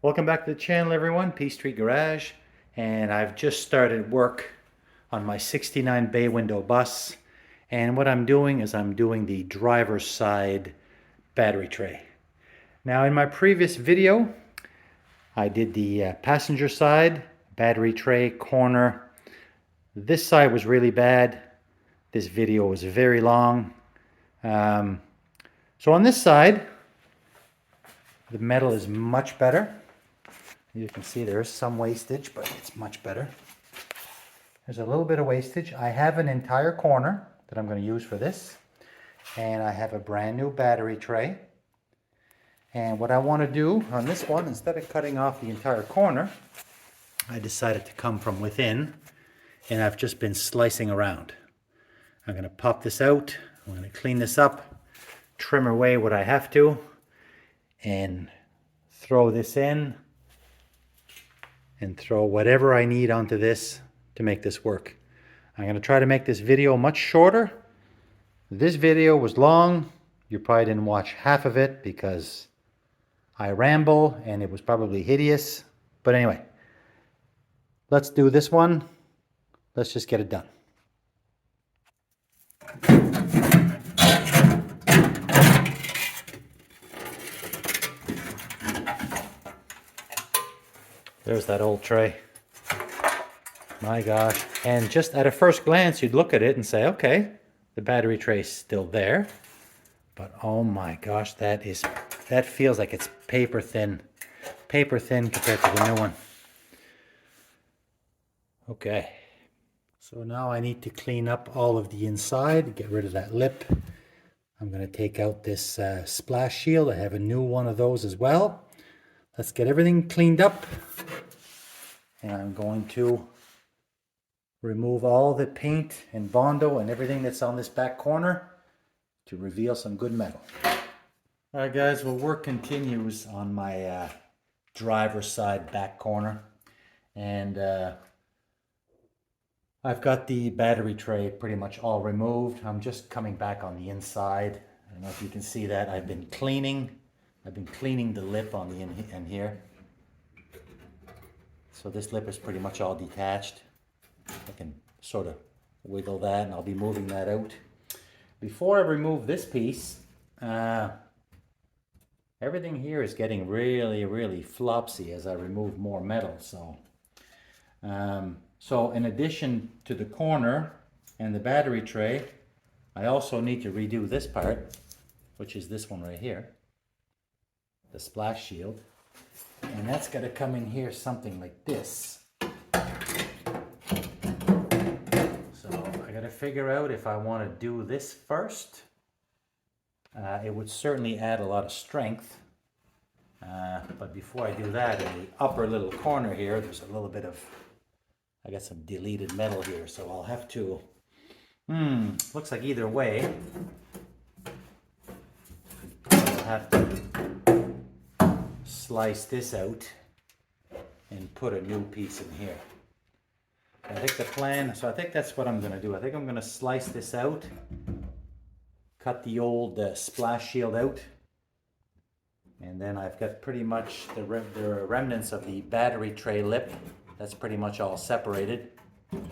Welcome back to the channel, everyone. P Street Garage, and I've just started work on my 69 bay window bus, and what I'm doing is I'm doing the driver's side battery tray. Now in my previous video I did the passenger side battery tray corner. This side was really bad. This video was very long. So on this side the metal is much better. You can see there's some wastage, but it's much better. There's a little bit of wastage. I have an entire corner that I'm going to use for this. And I have a brand new battery tray. And what I want to do on this one, instead of cutting off the entire corner, I decided to come from within. And I've just been slicing around. I'm going to pop this out. I'm going to clean this up, trim away what I have to, and throw this in. And throw whatever I need onto this to make this work. I'm going to try to make this video much shorter. This video was long. You probably didn't watch half of it because I ramble and it was probably hideous. But anyway, let's do this one. Let's just get it done. There's that old tray. My gosh. And just at a first glance, you'd look at it and say, okay, the battery tray's still there. But oh my gosh, that feels like it's paper thin. Paper thin compared to the new one. Okay. So now I need to clean up all of the inside, get rid of that lip. I'm going to take out this splash shield. I have a new one of those as well. Let's get everything cleaned up. And I'm going to remove all the paint and Bondo and everything that's on this back corner to reveal some good metal. Alright guys, well, work continues on my driver's side back corner. And I've got the battery tray pretty much all removed. I'm just coming back on the inside. I don't know if you can see that. I've been cleaning the lip on the end here. So this lip is pretty much all detached. I can sort of wiggle that and I'll be moving that out. Before I remove this piece, everything here is getting really flopsy as I remove more metal. So in addition to the corner and the battery tray, I also need to redo this part, which is this one right here, the splash shield. And that's got to come in here something like this. So I got to figure out if I want to do this first. It would certainly add a lot of strength. But before I do that, in the upper little corner here, there's a little bit of, I got some deleted metal here. So I'll have to, looks like either way, I'll have to slice this out and put a new piece in here. I think the plan, so I think that's what I'm going to do. I think I'm going to slice this out, cut the old splash shield out, and then I've got pretty much the remnants of the battery tray lip. That's pretty much all separated. You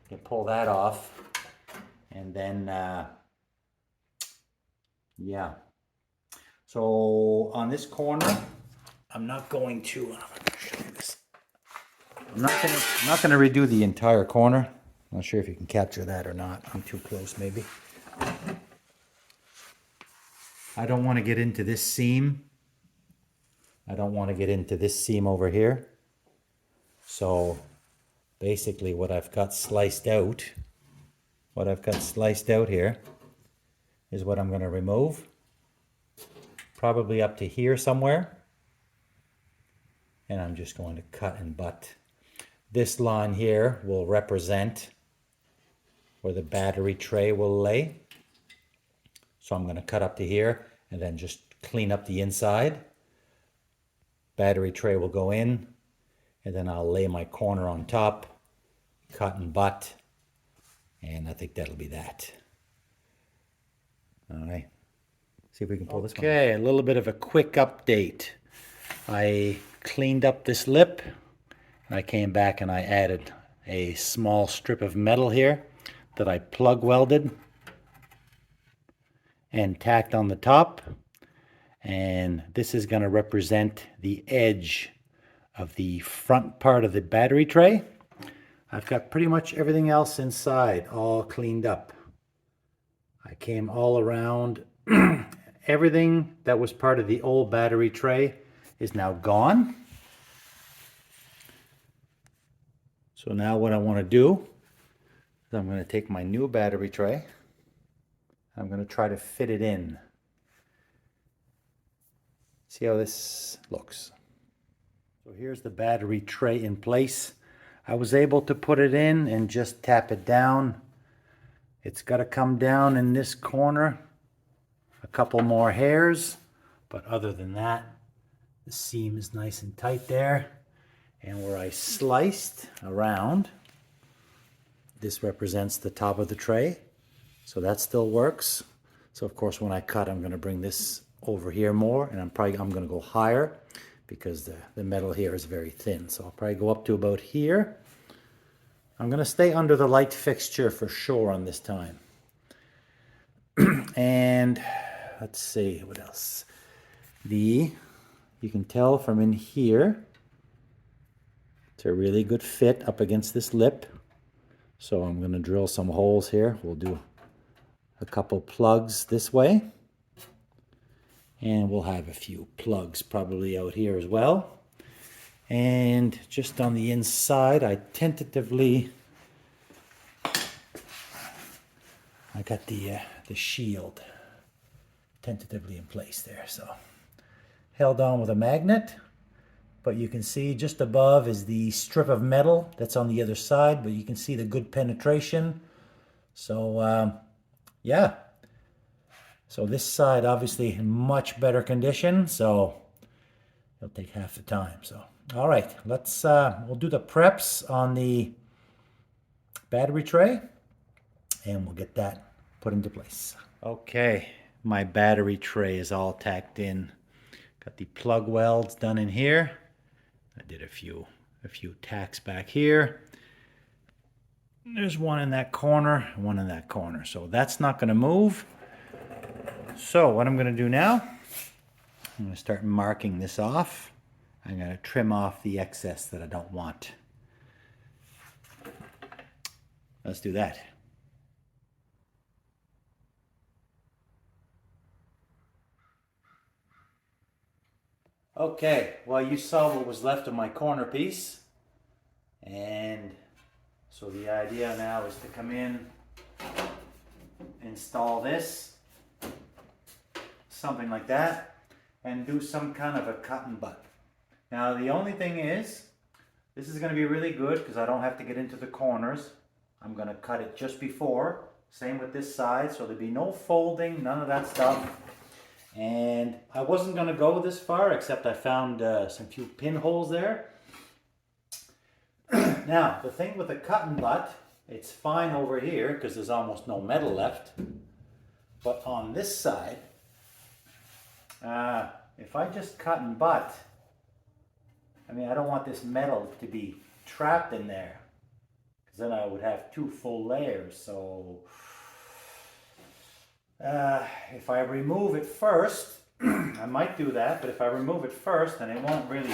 can pull that off, and then yeah. So on this corner, I'm not going to redo the entire corner. I'm not sure if you can capture that or not. I'm too close maybe. I don't want to get into this seam. I don't want to get into this seam over here. So basically what I've got sliced out here is what I'm going to remove. Probably up to here somewhere. And I'm just going to cut and butt. This line here will represent where the battery tray will lay. So I'm going to cut up to here and then just clean up the inside. Battery tray will go in, and then I'll lay my corner on top, cut and butt, and I think that'll be that. All right. See if we can pull this one. Okay, a little bit of a quick update. I cleaned up this lip. I came back and I added a small strip of metal here that I plug welded and tacked on the top. And this is going to represent the edge of the front part of the battery tray. I've got pretty much everything else inside all cleaned up. I came all around. Everything that was part of the old battery tray is now gone. So now what I want to do is I'm going to take my new battery tray. I'm going to try to fit it in. See how this looks. So here's the battery tray in place. I was able to put it in and just tap it down. It's got to come down in this corner a couple more hairs, but other than that, the seam is nice and tight there. And where I sliced around, this represents the top of the tray, so that still works. So of course when I cut, I'm going to bring this over here more, and I'm going to go higher because the metal here is very thin. So I'll probably go up to about here. I'm going to stay under the light fixture for sure on this time. And let's see what else. You can tell from in here, it's a really good fit up against this lip. So I'm going to drill some holes here. We'll do a couple plugs this way. And we'll have a few plugs probably out here as well. And just on the inside, I got the shield tentatively in place there. So held on with a magnet. But you can see just above is the strip of metal that's on the other side, but you can see the good penetration. So yeah. So this side obviously in much better condition, so it'll take half the time. So all right, we'll do the preps on the battery tray and we'll get that put into place. Okay, my battery tray is all tacked in. Got the plug welds done in here. I did a few tacks back here. There's one in that corner, one in that corner. So that's not going to move. So what I'm going to do now, I'm going to start marking this off. I'm going to trim off the excess that I don't want. Let's do that. Okay, well you saw what was left of my corner piece. And so the idea now is to come in, install this, something like that, and do some kind of a cut and butt. Now the only thing is, this is going to be really good because I don't have to get into the corners. I'm going to cut it just before. Same with this side, so there'll be no folding, none of that stuff. And I wasn't going to go this far, except I found some few pinholes there. Now, the thing with the cut and butt, it's fine over here because there's almost no metal left. But on this side, if I just cut and butt, I mean, I don't want this metal to be trapped in there, because then I would have two full layers. So if I remove it first, I might do that, but if I remove it first, then it won't really,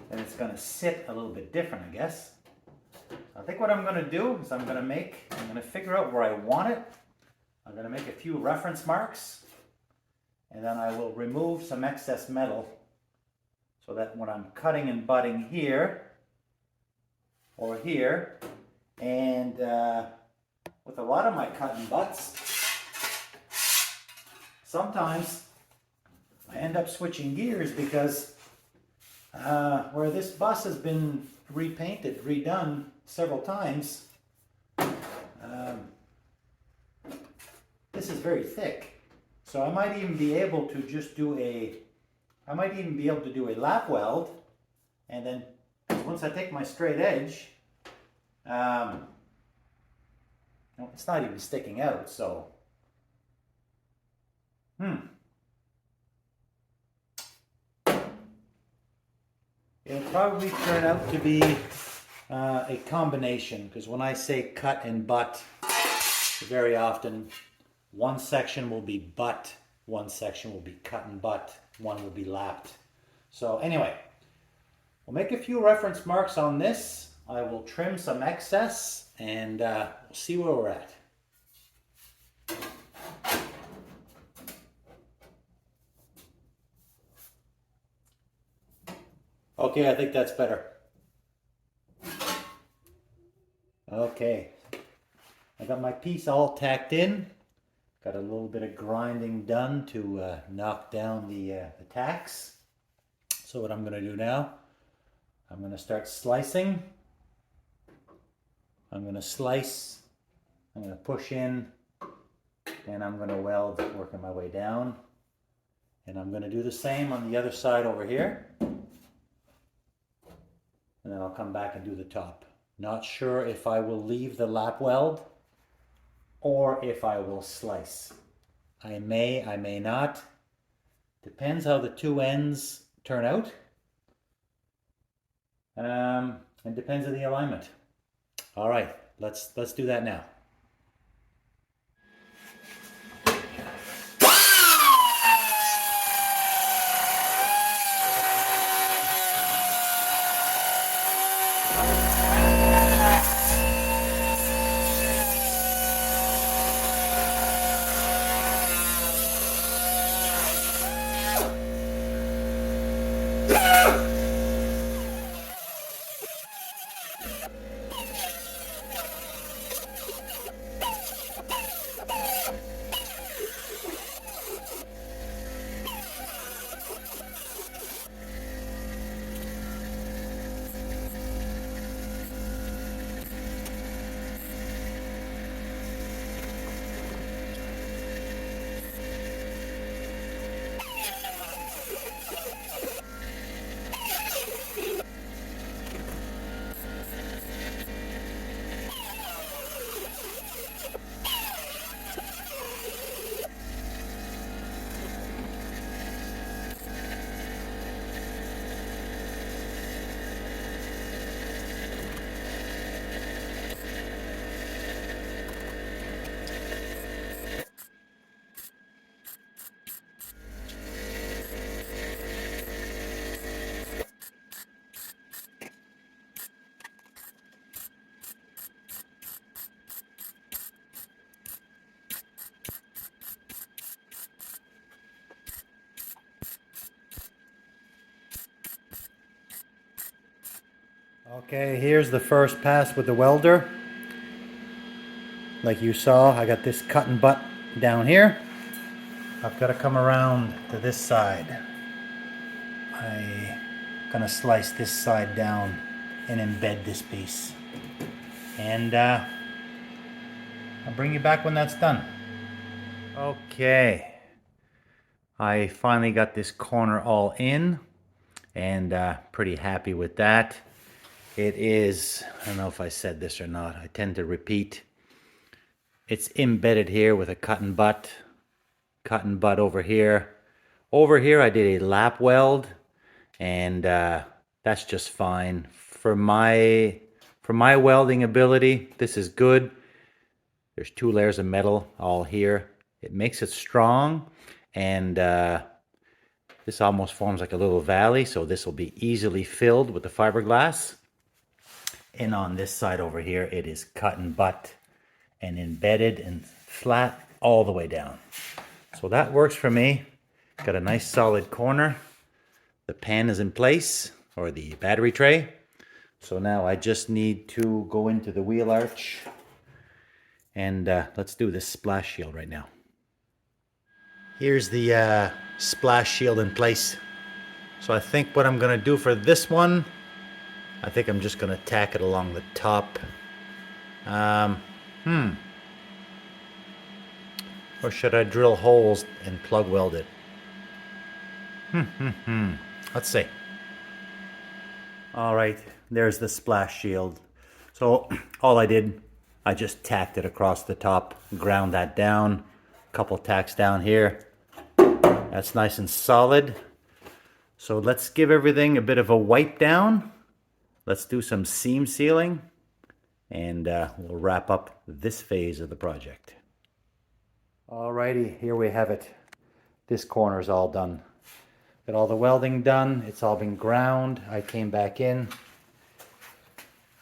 then it's going to sit a little bit different, I guess. I think what I'm going to do is I'm going to figure out where I want it. I'm going to make a few reference marks, and then I will remove some excess metal so that when I'm cutting and butting here or here, and with a lot of my cut and butts, sometimes I end up switching gears because where this bus has been repainted, redone several times, this is very thick. So I might even be able to just do a lap weld, and then once I take my straight edge, it's not even sticking out, so It'll probably turn out to be a combination, because when I say cut and butt, very often one section will be butt, one section will be cut and butt, one will be lapped. So anyway, we'll make a few reference marks on this. I will trim some excess and we'll see where we're at. Okay, I think that's better. Okay, I got my piece all tacked in. Got a little bit of grinding done to knock down the tacks. So what I'm going to do now, I'm going to start slicing. I'm going to slice, I'm going to push in, and I'm going to weld, working my way down. And I'm going to do the same on the other side over here. And then I'll come back and do the top. Not sure if I will leave the lap weld or if I will slice. I may not. Depends how the two ends turn out. And depends on the alignment. All right, let's do that now. Okay, here's the first pass with the welder. Like you saw, I got this cut and butt down here. I've got to come around to this side. I'm gonna slice this side down and embed this piece. And I'll bring you back when that's done. Okay, I finally got this corner all in and pretty happy with that. It is, I don't know if I said this or not, I tend to repeat. It's embedded here with a cut and butt over here. Over here I did a lap weld, and that's just fine. For my welding ability, this is good. There's 2 layers of metal all here. It makes it strong, and this almost forms like a little valley, so this will be easily filled with the fiberglass. And on this side over here, it is cut and butt and embedded and flat all the way down. So that works for me. Got a nice solid corner. The pan is in place, or the battery tray. So now I just need to go into the wheel arch, and let's do this splash shield right now. Here's the splash shield in place. So I think what I'm gonna do for this one, I think I'm just gonna tack it along the top. Or should I drill holes and plug weld it? Let's see. All right, there's the splash shield. So all I did, I just tacked it across the top, ground that down, a couple tacks down here. That's nice and solid. So let's give everything a bit of a wipe down. Let's do some seam sealing, and we'll wrap up this phase of the project. Alrighty, here we have it. This corner is all done. Got all the welding done. It's all been ground. I came back in.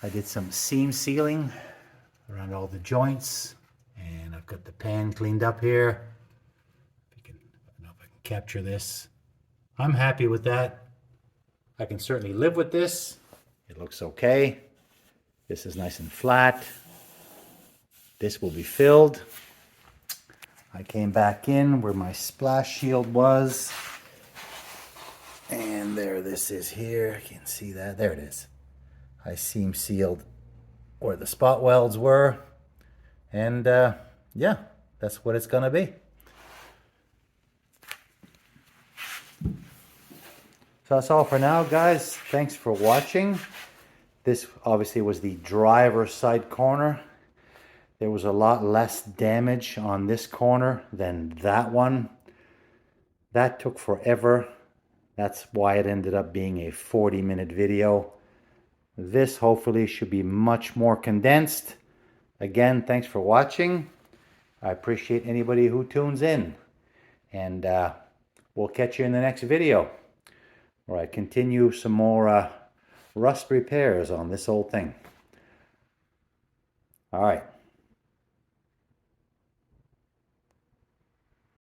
I did some seam sealing around all the joints, and I've got the pan cleaned up here. I don't know if I can capture this. I'm happy with that. I can certainly live with this. It looks okay. This is nice and flat. This will be filled. I came back in where my splash shield was. And there this is here. You can see that. There it is. I seam sealed where the spot welds were. And yeah, that's what it's going to be. So that's all for now, guys. Thanks for watching. This obviously was the driver's side corner. There was a lot less damage on this corner than that one. That took forever. That's why it ended up being a 40-minute video. This hopefully should be much more condensed. Again, thanks for watching. I appreciate anybody who tunes in. And we'll catch you in the next video, where I continue some more rust repairs on this old thing. All right.